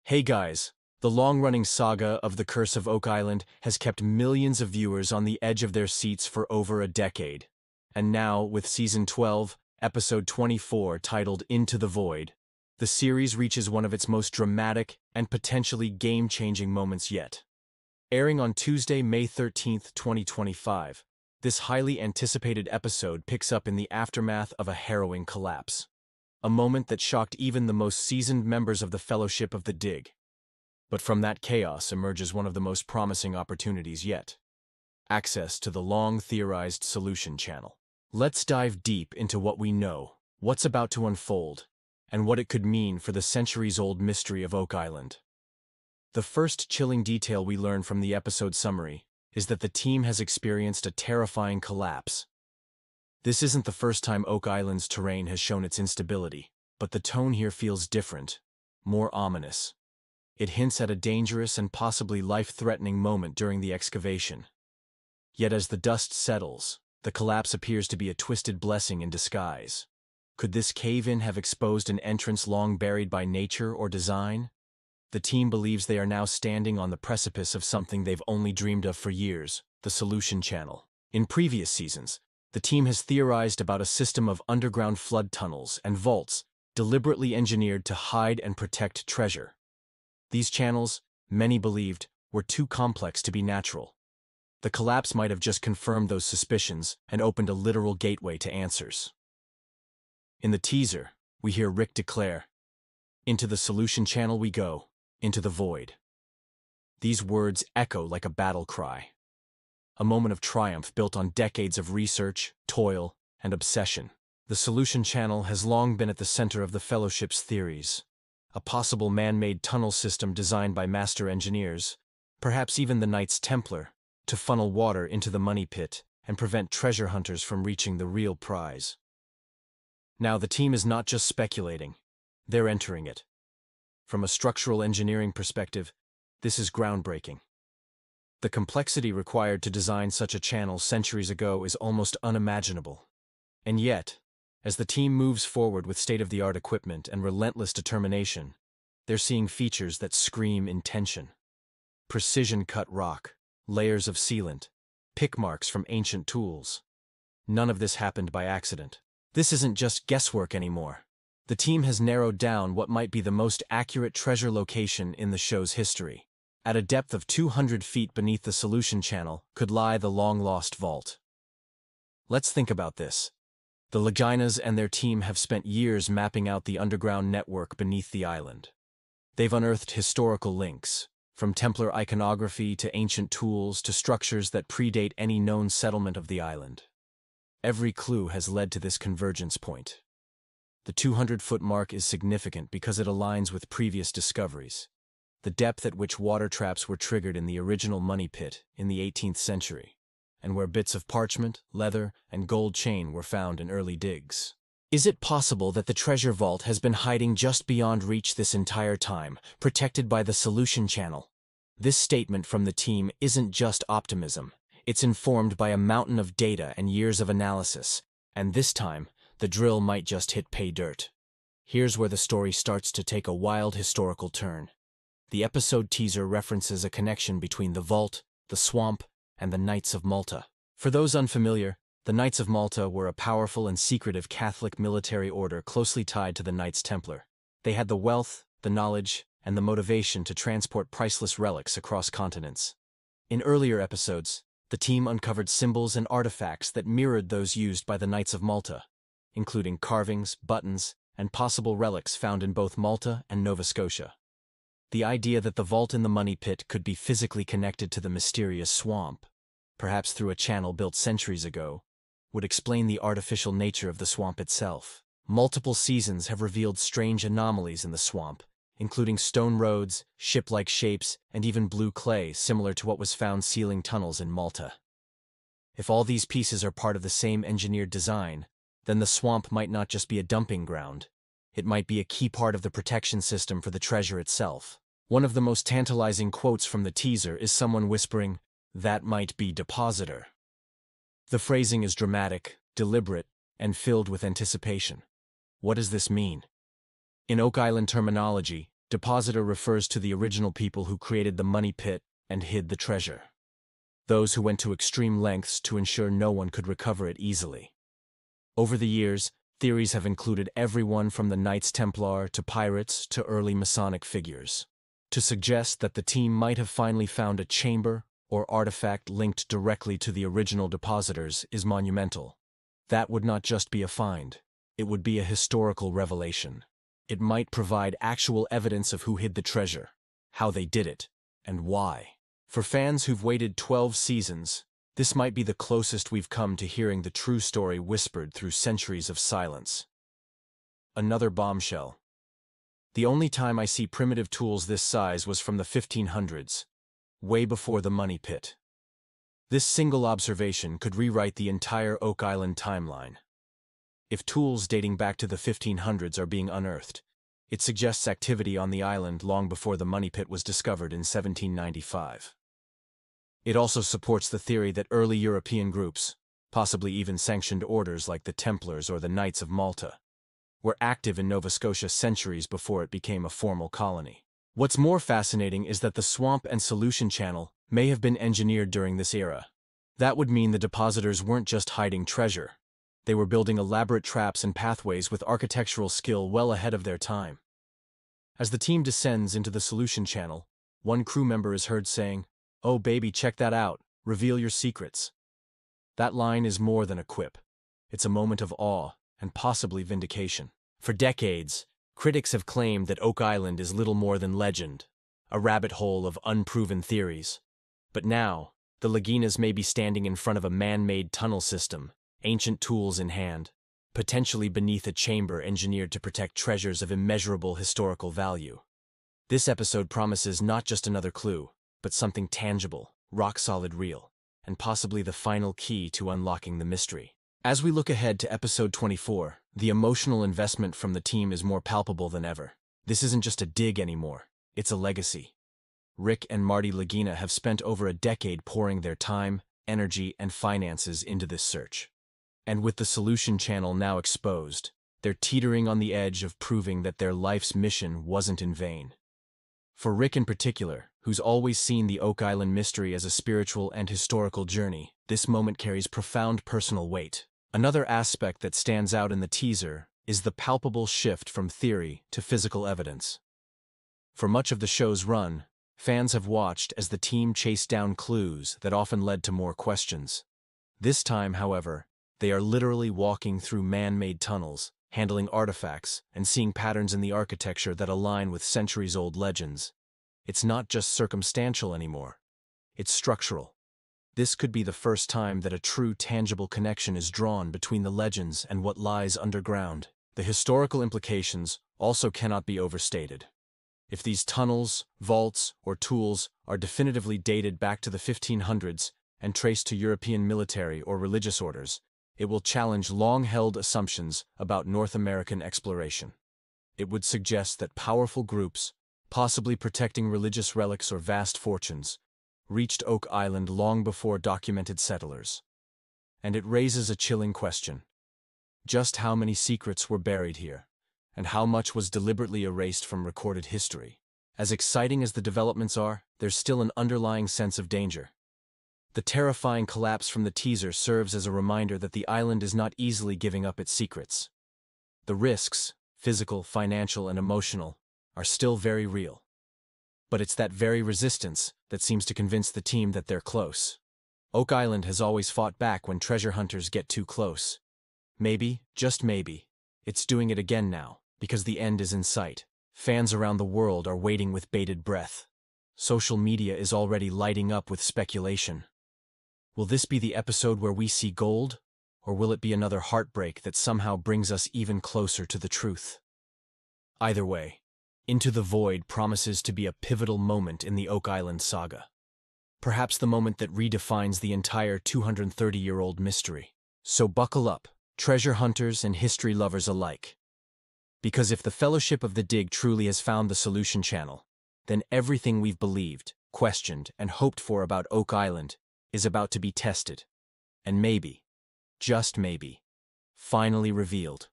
Hey guys, the long-running saga of The Curse of Oak Island has kept millions of viewers on the edge of their seats for over a decade. And now, with Season 12, Episode 24, titled Into the Void, the series reaches one of its most dramatic and potentially game-changing moments yet. Airing on Tuesday, May 13, 2025, this highly anticipated episode picks up in the aftermath of a harrowing collapse. A moment that shocked even the most seasoned members of the Fellowship of the Dig. But from that chaos emerges one of the most promising opportunities yet: access to the long-theorized solution channel. Let's dive deep into what we know, what's about to unfold, and what it could mean for the centuries-old mystery of Oak Island. The first chilling detail we learn from the episode summary is that the team has experienced a terrifying collapse. This isn't the first time Oak Island's terrain has shown its instability, but the tone here feels different, more ominous. It hints at a dangerous and possibly life-threatening moment during the excavation. Yet as the dust settles, the collapse appears to be a twisted blessing in disguise. Could this cave-in have exposed an entrance long buried by nature or design? The team believes they are now standing on the precipice of something they've only dreamed of for years: the solution channel. In previous seasons, the team has theorized about a system of underground flood tunnels and vaults deliberately engineered to hide and protect treasure. These channels, many believed, were too complex to be natural. The collapse might have just confirmed those suspicions and opened a literal gateway to answers. In the teaser, we hear Rick declare, "Into the solution channel we go, into the void." These words echo like a battle cry. A moment of triumph built on decades of research, toil, and obsession. The solution channel has long been at the center of the Fellowship's theories. A possible man-made tunnel system designed by master engineers, perhaps even the Knights Templar, to funnel water into the money pit and prevent treasure hunters from reaching the real prize. Now the team is not just speculating, they're entering it. From a structural engineering perspective, this is groundbreaking. The complexity required to design such a channel centuries ago is almost unimaginable. And yet, as the team moves forward with state-of-the-art equipment and relentless determination, they're seeing features that scream intention. Precision-cut rock, layers of sealant, pick marks from ancient tools. None of this happened by accident. This isn't just guesswork anymore. The team has narrowed down what might be the most accurate treasure location in the show's history. At a depth of 200 feet beneath the solution channel could lie the long-lost vault. Let's think about this. The Laginas and their team have spent years mapping out the underground network beneath the island. They've unearthed historical links, from Templar iconography to ancient tools to structures that predate any known settlement of the island. Every clue has led to this convergence point. The 200-foot mark is significant because it aligns with previous discoveries. The depth at which water traps were triggered in the original money pit in the 18th century, and where bits of parchment, leather, and gold chain were found in early digs. Is it possible that the treasure vault has been hiding just beyond reach this entire time, protected by the solution channel? This statement from the team isn't just optimism. It's informed by a mountain of data and years of analysis, and this time, the drill might just hit pay dirt. Here's where the story starts to take a wild historical turn. The episode teaser references a connection between the vault, the swamp, and the Knights of Malta. For those unfamiliar, the Knights of Malta were a powerful and secretive Catholic military order closely tied to the Knights Templar. They had the wealth, the knowledge, and the motivation to transport priceless relics across continents. In earlier episodes, the team uncovered symbols and artifacts that mirrored those used by the Knights of Malta, including carvings, buttons, and possible relics found in both Malta and Nova Scotia. The idea that the vault in the money pit could be physically connected to the mysterious swamp, perhaps through a channel built centuries ago, would explain the artificial nature of the swamp itself. Multiple seasons have revealed strange anomalies in the swamp, including stone roads, ship-like shapes, and even blue clay similar to what was found sealing tunnels in Malta. If all these pieces are part of the same engineered design, then the swamp might not just be a dumping ground. It might be a key part of the protection system for the treasure itself. One of the most tantalizing quotes from the teaser is someone whispering, "That might be depositor." The phrasing is dramatic, deliberate, and filled with anticipation. What does this mean? In Oak Island terminology, Depositor refers to the original people who created the money pit and hid the treasure. Those who went to extreme lengths to ensure no one could recover it easily. Over the years, theories have included everyone from the Knights Templar to pirates to early Masonic figures. To suggest that the team might have finally found a chamber or artifact linked directly to the original depositors is monumental. That would not just be a find. It would be a historical revelation. It might provide actual evidence of who hid the treasure, how they did it, and why. For fans who've waited 12 seasons, this might be the closest we've come to hearing the true story whispered through centuries of silence. Another bombshell. The only time I see primitive tools this size was from the 1500s, way before the money pit. This single observation could rewrite the entire Oak Island timeline. If tools dating back to the 1500s are being unearthed, it suggests activity on the island long before the money pit was discovered in 1795. It also supports the theory that early European groups, possibly even sanctioned orders like the Templars or the Knights of Malta, were active in Nova Scotia centuries before it became a formal colony. What's more fascinating is that the swamp and solution channel may have been engineered during this era. That would mean the depositors weren't just hiding treasure. They were building elaborate traps and pathways with architectural skill well ahead of their time. As the team descends into the solution channel, one crew member is heard saying, "Oh baby, check that out, reveal your secrets." That line is more than a quip. It's a moment of awe and possibly vindication. For decades, critics have claimed that Oak Island is little more than legend, a rabbit hole of unproven theories. But now, the Laginas may be standing in front of a man-made tunnel system, ancient tools in hand, potentially beneath a chamber engineered to protect treasures of immeasurable historical value. This episode promises not just another clue, but something tangible, rock-solid real, and possibly the final key to unlocking the mystery. As we look ahead to episode 24, the emotional investment from the team is more palpable than ever. This isn't just a dig anymore, it's a legacy. Rick and Marty Lagina have spent over a decade pouring their time, energy, and finances into this search. And with the solution channel now exposed, they're teetering on the edge of proving that their life's mission wasn't in vain. For Rick in particular, who's always seen the Oak Island mystery as a spiritual and historical journey, this moment carries profound personal weight. Another aspect that stands out in the teaser is the palpable shift from theory to physical evidence. For much of the show's run, fans have watched as the team chased down clues that often led to more questions. This time, however, they are literally walking through man-made tunnels, handling artifacts, and seeing patterns in the architecture that align with centuries-old legends. It's not just circumstantial anymore. It's structural. This could be the first time that a true tangible connection is drawn between the legends and what lies underground. The historical implications also cannot be overstated. If these tunnels, vaults, or tools are definitively dated back to the 1500s and traced to European military or religious orders, it will challenge long-held assumptions about North American exploration. It would suggest that powerful groups, possibly protecting religious relics or vast fortunes, reached Oak Island long before documented settlers. And it raises a chilling question. Just how many secrets were buried here, and how much was deliberately erased from recorded history? As exciting as the developments are, there's still an underlying sense of danger. The terrifying collapse from the teaser serves as a reminder that the island is not easily giving up its secrets. The risks, physical, financial, and emotional, are still very real. But it's that very resistance that seems to convince the team that they're close. Oak Island has always fought back when treasure hunters get too close. Maybe, just maybe, it's doing it again now, because the end is in sight. Fans around the world are waiting with bated breath. Social media is already lighting up with speculation. Will this be the episode where we see gold, or will it be another heartbreak that somehow brings us even closer to the truth? Either way, Into the Void promises to be a pivotal moment in the Oak Island saga. Perhaps the moment that redefines the entire 230-year-old mystery. So buckle up, treasure hunters and history lovers alike. Because if the Fellowship of the Dig truly has found the solution channel, then everything we've believed, questioned, and hoped for about Oak Island is about to be tested. And maybe, just maybe, finally revealed.